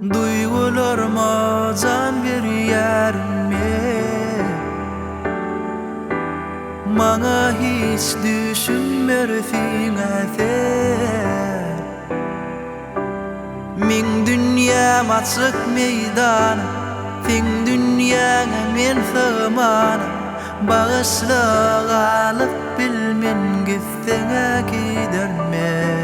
Duygularıma can berýärmi? Maňa hiç düşünmersiň äser. Min dünýäm açyk meýdan, sen dünýäňe men sığmanam. Bağışla galyp bilmen gitseňe gidermen.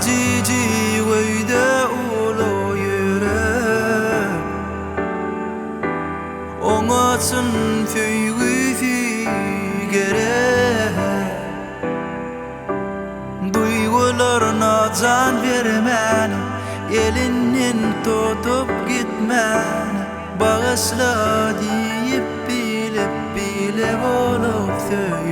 Cici weyde ulu yürek, oňaçyn söýgüsi gerek. Duýgularyna jan bermän, elinden tutup gitmän. Bağışla diýip bilip bolup söýleýän.